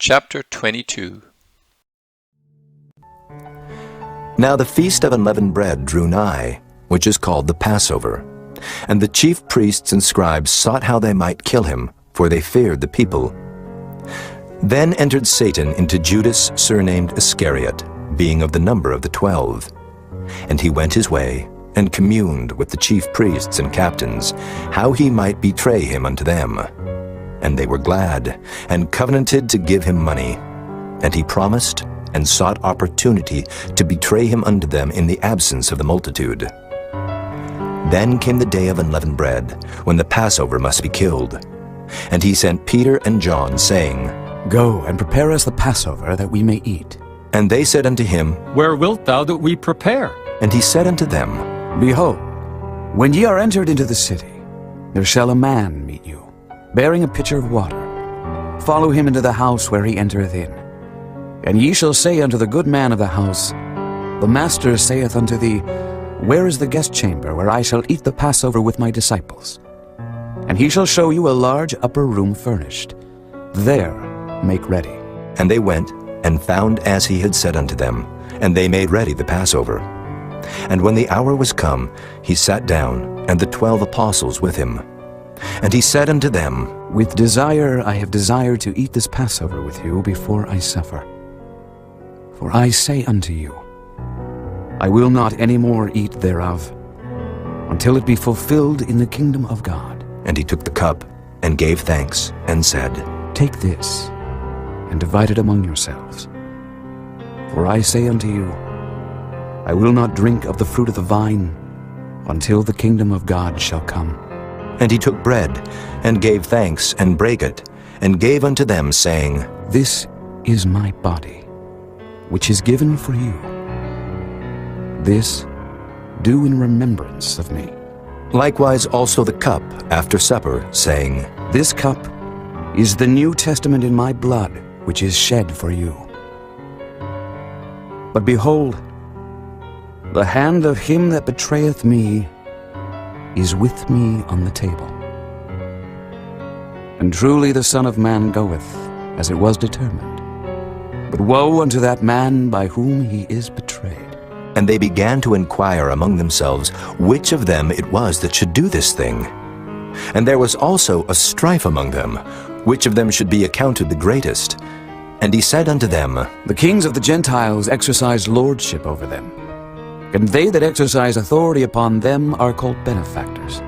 Chapter 22. Now the feast of unleavened bread drew nigh, which is called the Passover. And the chief priests and scribes sought how they might kill him, for they feared the people. Then entered Satan into Judas, surnamed Iscariot, being of the number of the 12. And he went his way, and communed with the chief priests and captains, how he might betray him unto them. And they were glad, and covenanted to give him money. And he promised, and sought opportunity to betray him unto them in the absence of the multitude. Then came the day of unleavened bread, when the Passover must be killed. And he sent Peter and John, saying, Go and prepare us the Passover, that we may eat. And they said unto him, Where wilt thou that we prepare? And he said unto them, Behold, when ye are entered into the city, there shall a man meet you, bearing a pitcher of water. Follow him into the house where he entereth in. And ye shall say unto the good man of the house, The master saith unto thee, Where is the guest chamber, where I shall eat the Passover with my disciples? And he shall show you a large upper room furnished. There make ready. And they went, and found as he had said unto them, and they made ready the Passover. And when the hour was come, he sat down, and the 12 apostles with him. And he said unto them, With desire I have desired to eat this Passover with you before I suffer. For I say unto you, I will not any more eat thereof, until it be fulfilled in the kingdom of God. And he took the cup, and gave thanks, and said, Take this, and divide it among yourselves. For I say unto you, I will not drink of the fruit of the vine, until the kingdom of God shall come. And he took bread, and gave thanks, and brake it, and gave unto them, saying, This is my body, which is given for you. This do in remembrance of me. Likewise also the cup after supper, saying, This cup is the New Testament in my blood, which is shed for you. But behold, the hand of him that betrayeth me is with me on the table. And truly the Son of Man goeth, as it was determined. But woe unto that man by whom he is betrayed. And they began to inquire among themselves which of them it was that should do this thing. And there was also a strife among them, which of them should be accounted the greatest. And he said unto them, The kings of the Gentiles exercise lordship over them, and they that exercise authority upon them are called benefactors.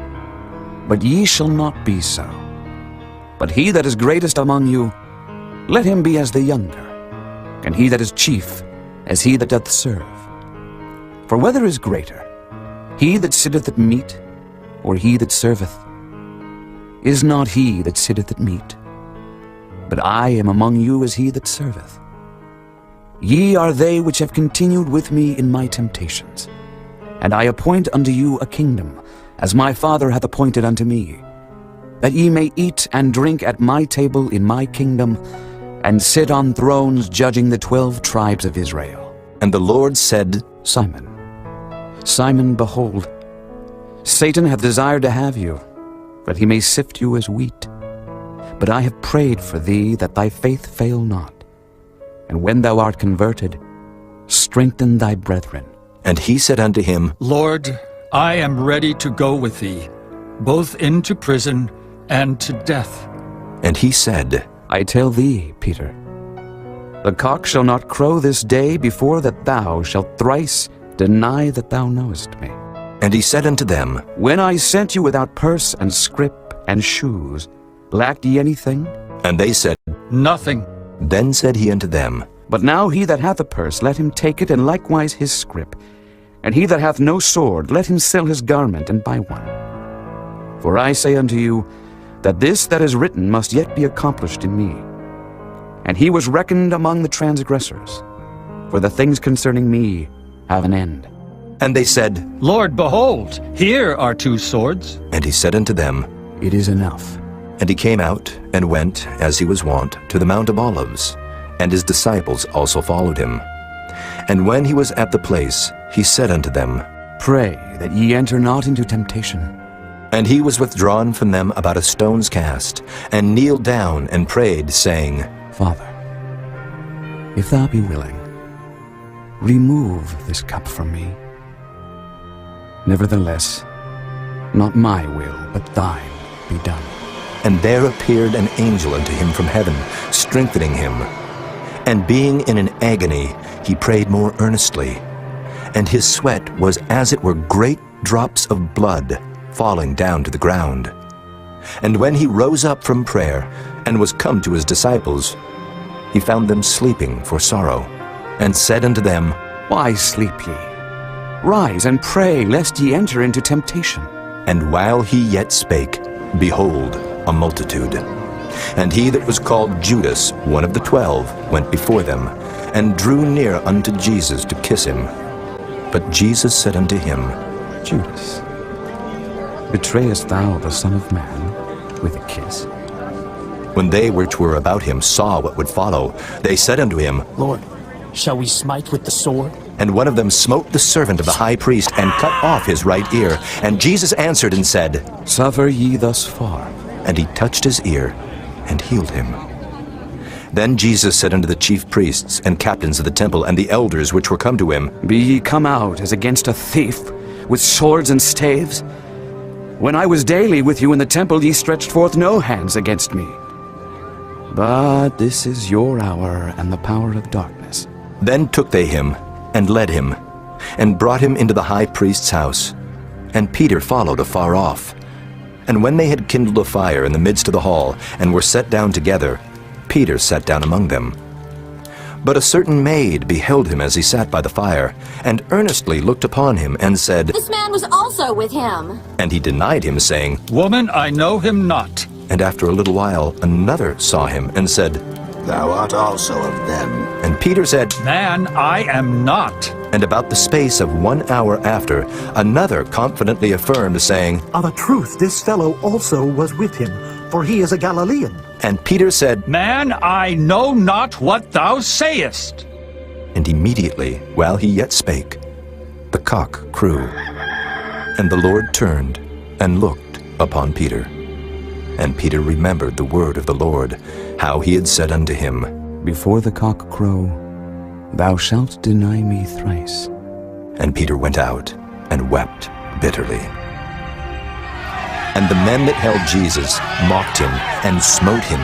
But ye shall not be so. But he that is greatest among you, let him be as the younger, and he that is chief as he that doth serve. For whether is greater, he that sitteth at meat, or he that serveth? Is not he that sitteth at meat? But I am among you as he that serveth. Ye are they which have continued with me in my temptations. And I appoint unto you a kingdom, as my Father hath appointed unto me, that ye may eat and drink at my table in my kingdom, and sit on thrones judging the 12 tribes of Israel. And the Lord said, Simon, Simon, behold, Satan hath desired to have you, that he may sift you as wheat. But I have prayed for thee, that thy faith fail not. And when thou art converted, strengthen thy brethren. And he said unto him, Lord, I am ready to go with thee, both into prison and to death. And he said, I tell thee, Peter, the cock shall not crow this day before that thou shalt thrice deny that thou knowest me. And he said unto them, When I sent you without purse and scrip and shoes, lacked ye anything? And they said, Nothing. Then said he unto them, But now he that hath a purse, let him take it, and likewise his scrip. And he that hath no sword, let him sell his garment, and buy one. For I say unto you, that this that is written must yet be accomplished in me. And he was reckoned among the transgressors. For the things concerning me have an end. And they said, Lord, behold, here are 2 swords. And he said unto them, It is enough. And he came out, and went, as he was wont, to the Mount of Olives, and his disciples also followed him. And when he was at the place, he said unto them, Pray that ye enter not into temptation. And he was withdrawn from them about a stone's cast, and kneeled down and prayed, saying, Father, If thou be willing, remove this cup from me. Nevertheless, not my will, but thine be done. And there appeared an angel unto him from heaven, strengthening him. And being in an agony, he prayed more earnestly. And his sweat was as it were great drops of blood falling down to the ground. And when he rose up from prayer, and was come to his disciples, he found them sleeping for sorrow, and said unto them, Why sleep ye? Rise and pray, lest ye enter into temptation. And while he yet spake, behold, a multitude. And he that was called Judas, one of the 12, went before them, and drew near unto Jesus to kiss him. But Jesus said unto him, Judas, betrayest thou the Son of Man with a kiss? When they which were about him saw what would follow, they said unto him, Lord, shall we smite with the sword? And one of them smote the servant of the high priest, and cut off his right ear. And Jesus answered and said, Suffer ye thus far. And he touched his ear, and healed him. Then Jesus said unto the chief priests, and captains of the temple, and the elders which were come to him, Be ye come out as against a thief, with swords and staves? When I was daily with you in the temple, ye stretched forth no hands against me. But this is your hour and the power of darkness. Then took they him, and led him, and brought him into the high priest's house. And Peter followed afar off. And when they had kindled a fire in the midst of the hall, and were set down together, Peter sat down among them. But a certain maid beheld him as he sat by the fire, and earnestly looked upon him, and said, This man was also with him. And he denied him, saying, Woman, I know him not. And after a little while another saw him, and said, Thou art also of them. And Peter said, Man, I am not. And about the space of 1 hour after, another confidently affirmed, saying, Of a truth, this fellow also was with him, for he is a Galilean. And Peter said, Man, I know not what thou sayest. And immediately, while he yet spake, the cock crew. And the Lord turned and looked upon Peter. And Peter remembered the word of the Lord, how he had said unto him, Before the cock crow, thou shalt deny me thrice. And Peter went out and wept bitterly. And the men that held Jesus mocked him and smote him.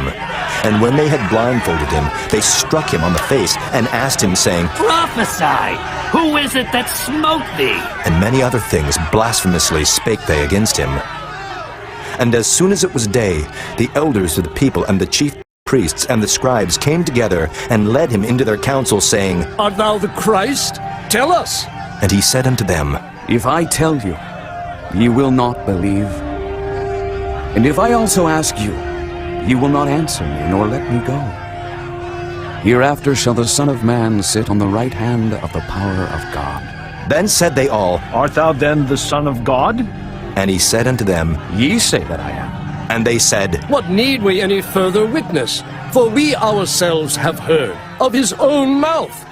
And when they had blindfolded him, they struck him on the face and asked him, saying, Prophesy! Who is it that smote thee? And many other things blasphemously spake they against him. And as soon as it was day, the elders of the people and the chief priests and the scribes came together and led him into their council, saying, Art thou the Christ? Tell us. And he said unto them, If I tell you, ye will not believe. And if I also ask you, ye will not answer me, nor let me go. Hereafter shall the Son of Man sit on the right hand of the power of God. Then said they all, Art thou then the Son of God? And he said unto them, Ye say that I am. And they said, What need we any further witness? For we ourselves have heard of his own mouth